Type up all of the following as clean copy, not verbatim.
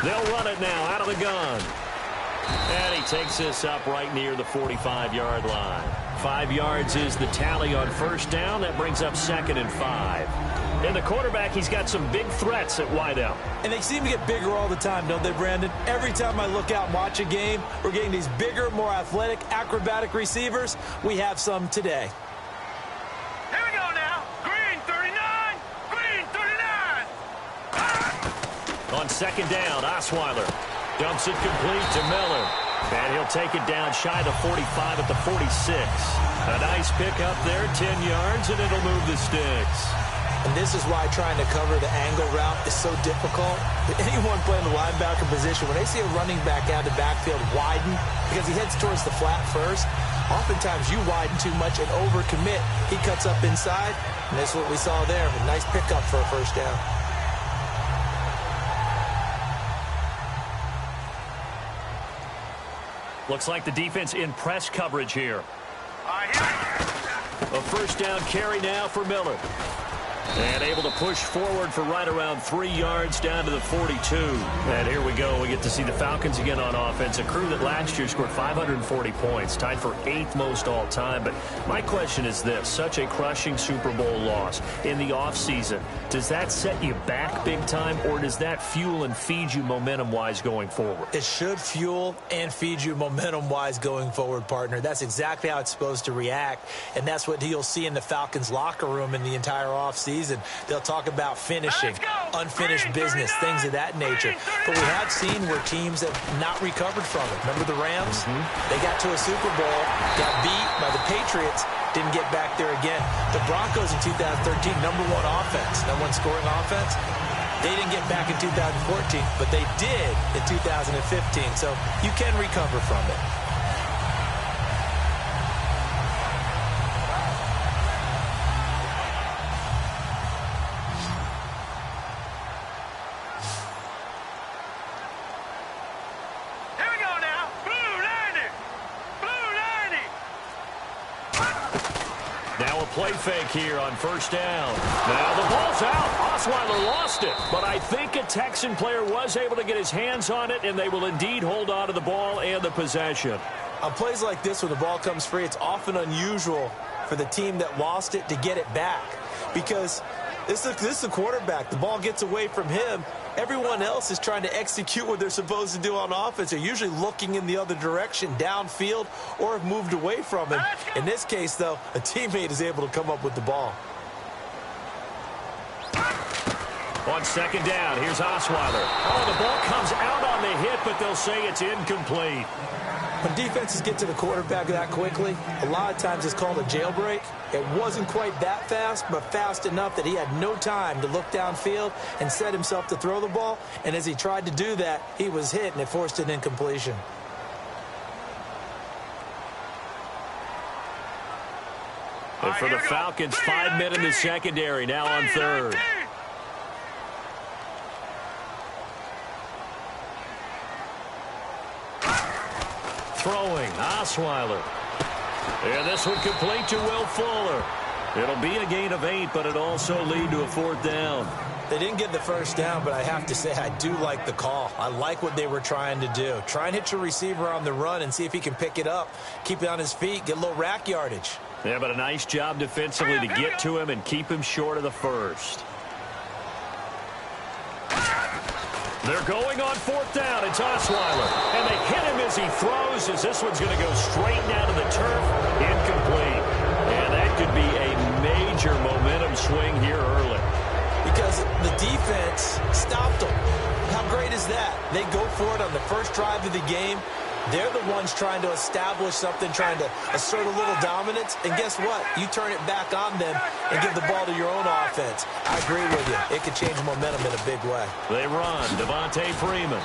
They'll run it now out of the gun. And he takes this up right near the 45-yard line. 5 yards is the tally on first down. That brings up 2nd and 5. And the quarterback, he's got some big threats at wideout. And they seem to get bigger all the time, don't they, Brandon? Every time I look out and watch a game, we're getting these bigger, more athletic, acrobatic receivers. We have some today. Here we go now. Green 39. Green 39. On 2nd down, Osweiler dumps it complete to Miller. And he'll take it down shy of 45 at the 46. A nice pickup there, 10 yards, and it'll move the sticks. And this is why trying to cover the angle route is so difficult. Anyone playing the linebacker position, when they see a running back out of the backfield widen, because he heads towards the flat first, oftentimes you widen too much and overcommit. He cuts up inside, and that's what we saw there. A nice pickup for a first down. Looks like the defense in press coverage here. A first down carry now for Miller. And able to push forward for right around 3 yards down to the 42. And here we go. We get to see the Falcons again on offense. A crew that last year scored 540 points, tied for 8th most all time. But my question is this. Such a crushing Super Bowl loss in the offseason. Does that set you back big time, or does that fuel and feed you momentum-wise going forward? It should fuel and feed you momentum-wise going forward, partner. That's exactly how it's supposed to react. And that's what you'll see in the Falcons locker room in the entire offseason. They'll talk about finishing, unfinished business, things of that nature. But we have seen where teams have not recovered from it. Remember the Rams? They got to a Super Bowl, got beat by the Patriots, didn't get back there again. The Broncos in 2013, #1 offense, #1 scoring offense. They didn't get back in 2014, but they did in 2015. So you can recover from it. Play fake here on first down. Now the ball's out. Osweiler lost it. But I think a Texan player was able to get his hands on it, and they will indeed hold on to the ball and the possession. On plays like this, when the ball comes free, it's often unusual for the team that lost it to get it back. Because this is the quarterback. The ball gets away from him. Everyone else is trying to execute what they're supposed to do on offense. They're usually looking in the other direction, downfield, or have moved away from him. In this case, though, a teammate is able to come up with the ball. On 2nd down, here's Osweiler. Oh, the ball comes out on the hit, but they'll say it's incomplete. When defenses get to the quarterback that quickly, a lot of times it's called a jailbreak. It wasn't quite that fast, but fast enough that he had no time to look downfield and set himself to throw the ball. And as he tried to do that, he was hit, and it forced an incompletion. And for the Falcons, 5 men in the secondary, now on 3rd. Throwing, Osweiler. And this one complete to Will Fuller. It'll be a gain of 8, but it'll also lead to a 4th down. They didn't get the first down, but I have to say I do like the call. I like what they were trying to do. Try and hit your receiver on the run and see if he can pick it up. Keep it on his feet, get a little rack yardage. Yeah, but a nice job defensively to get to him and keep him short of the first. They're going on 4th down. It's Osweiler. And they hit him as he throws, as this one's going to go straight down to the turf. Incomplete. And that could be a major momentum swing here early. Because the defense stopped them. How great is that? They go for it on the first drive of the game. They're the ones trying to establish something, trying to assert a little dominance. And guess what? You turn it back on them and give the ball to your own offense. I agree with you. It could change momentum in a big way. They run. Devontae Freeman.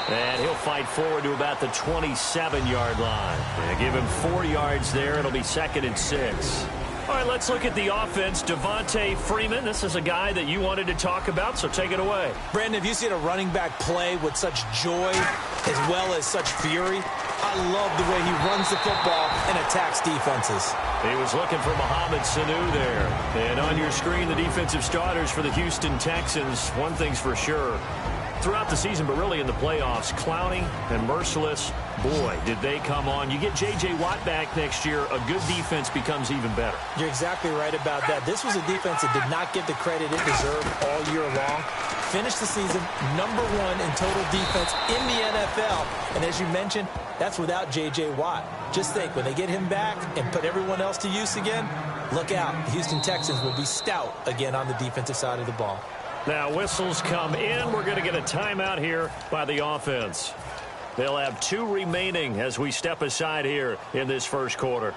And he'll fight forward to about the 27-yard line. And give him 4 yards there. It'll be 2nd and 6. All right, let's look at the offense. Devontae Freeman, this is a guy that you wanted to talk about, so take it away. Brandon, have you seen a running back play with such joy as well as such fury? I love the way he runs the football and attacks defenses. He was looking for Mohamed Sanu there. And on your screen, the defensive starters for the Houston Texans. One thing's for sure, throughout the season, but really in the playoffs, Clowney and Merciless, boy, did they come on. You get J.J. Watt back next year, a good defense becomes even better. You're exactly right about that. This was a defense that did not get the credit it deserved all year long. Finished the season #1 in total defense in the NFL. And as you mentioned, that's without J.J. Watt. Just think, when they get him back and put everyone else to use again, look out. The Houston Texans will be stout again on the defensive side of the ball. Now whistles come in. We're going to get a timeout here by the offense. They'll have 2 remaining as we step aside here in this first quarter.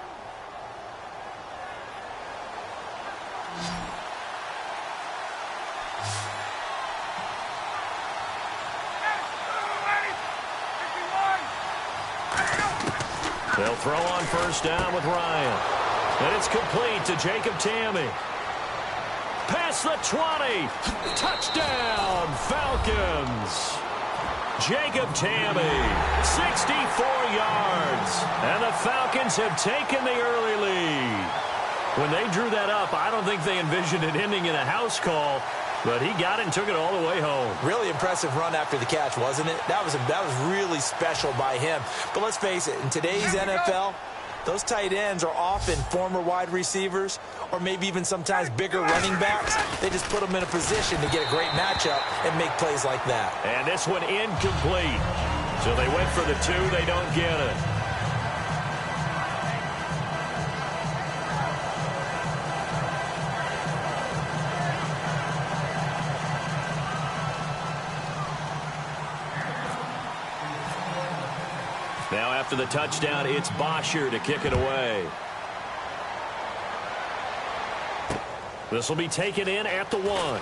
They'll throw on first down with Ryan. And it's complete to Jacob Tamme. Past the 20. Touchdown, Falcons. Jacob Tamme, 64 yards. And the Falcons have taken the early lead. When they drew that up, I don't think they envisioned it ending in a house call. But he got it and took it all the way home. Really impressive run after the catch, wasn't it? That was really special by him. But let's face it, in today's NFL, those tight ends are often former wide receivers or maybe even sometimes bigger running backs. They just put them in a position to get a great matchup and make plays like that. And this one incomplete. So they went for the 2. They don't get it. Now after the touchdown, it's Bosher to kick it away. This will be taken in at the 1.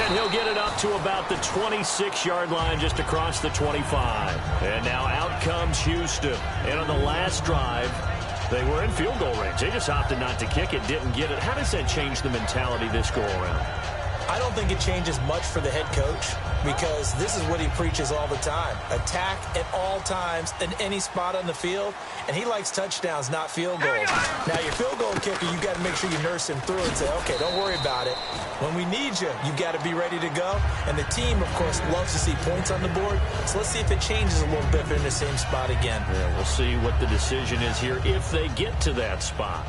And he'll get it up to about the 26-yard line, just across the 25. And now out comes Houston. And on the last drive, they were in field goal range. They just opted not to kick it, didn't get it. How does that change the mentality this go-around? I don't think it changes much for the head coach because this is what he preaches all the time. Attack at all times in any spot on the field, and he likes touchdowns, not field goals. Now, your field goal kicker, you got to make sure you nurse him through and say, okay, don't worry about it. When we need you, you got to be ready to go. And the team, of course, loves to see points on the board. So let's see if it changes a little bit if they're in the same spot again. Yeah, we'll see what the decision is here if they get to that spot.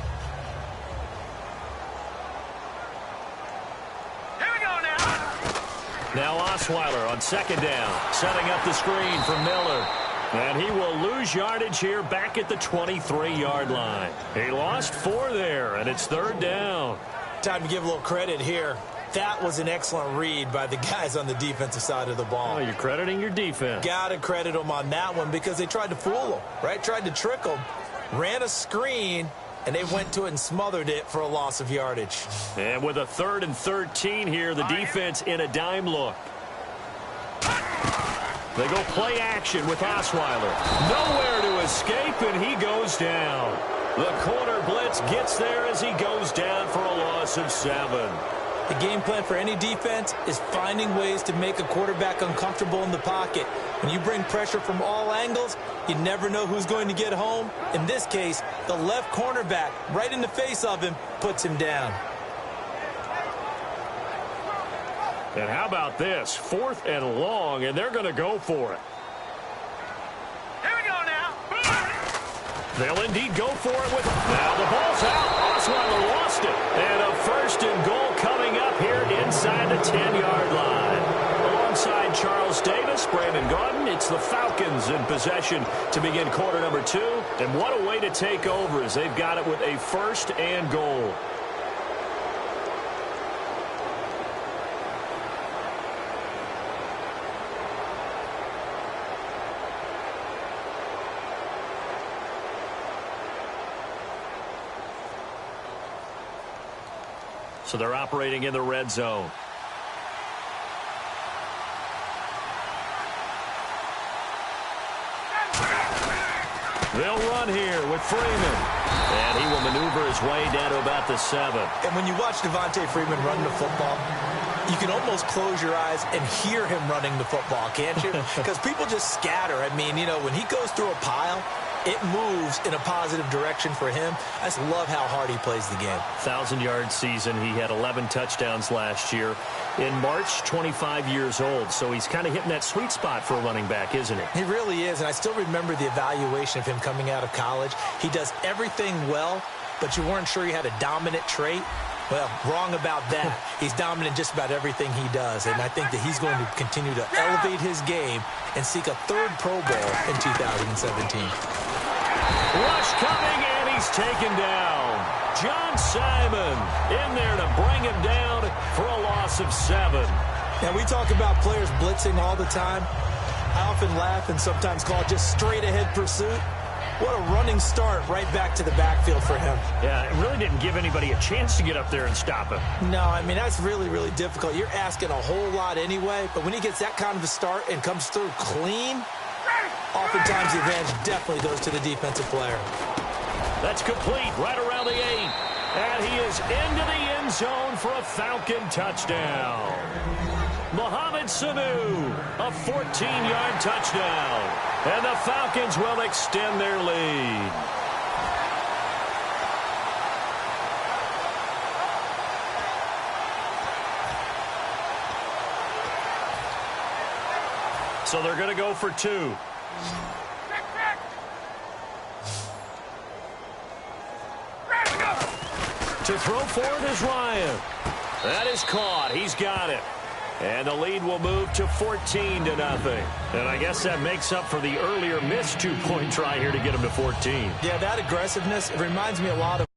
Now Osweiler on second down, setting up the screen for Miller. And he will lose yardage here back at the 23-yard line. He lost 4 there, and it's 3rd down. Time to give a little credit here. That was an excellent read by the guys on the defensive side of the ball. Oh, you're crediting your defense. Got to credit them on that one because they tried to fool them, right? Tried to trick them, ran a screen, and they went to it and smothered it for a loss of yardage. And with a 3rd and 13 here, the defense in a dime look. They go play action with Osweiler. Nowhere to escape, and he goes down. The corner blitz gets there as he goes down for a loss of 7. The game plan for any defense is finding ways to make a quarterback uncomfortable in the pocket. When you bring pressure from all angles, you never know who's going to get home. In this case, the left cornerback, right in the face of him, puts him down. And how about this? 4th and long, and they're going to go for it. Here we go now. They'll indeed go for it with... Now the ball's out. Osweiler lost it. And a 1st and goal coming up here inside the 10-yard line. Alongside Charles Davis, Brandon Gaudin, it's the Falcons in possession to begin quarter number 2. And what a way to take over as they've got it with a 1st and goal. So they're operating in the red zone. They'll run here with Freeman. And he will maneuver his way down to about the 7. And when you watch Devontae Freeman run the football, you can almost close your eyes and hear him running the football, can't you? Because people just scatter. I mean, you know, when he goes through a pile, it moves in a positive direction for him. I just love how hard he plays the game. 1,000-yard season. He had 11 touchdowns last year. In March, 25 years old. So he's kind of hitting that sweet spot for a running back, isn't he? He really is, and I still remember the evaluation of him coming out of college. He does everything well, but you weren't sure he had a dominant trait. Well, wrong about that. He's dominant just about everything he does, and I think that he's going to continue to elevate his game and seek a third Pro Bowl in 2017. Rush coming, and he's taken down. John Simon in there to bring him down for a loss of 7. Now, we talk about players blitzing all the time. I often laugh and sometimes call it just straight-ahead pursuit. What a running start right back to the backfield for him. Yeah, it really didn't give anybody a chance to get up there and stop him. No, I mean, that's really, really difficult. You're asking a whole lot anyway, but when he gets that kind of a start and comes through clean, oftentimes the advantage definitely goes to the defensive player. That's complete right around the 8. And he is into the end zone for a Falcon touchdown. Mohamed Sanu, a 14-yard touchdown. And the Falcons will extend their lead. So they're going to go for 2. To throw for it is Ryan. That is caught. He's got it. And the lead will move to 14-0. And I guess that makes up for the earlier missed 2-point try here to get him to 14. Yeah, that aggressiveness, it reminds me a lot of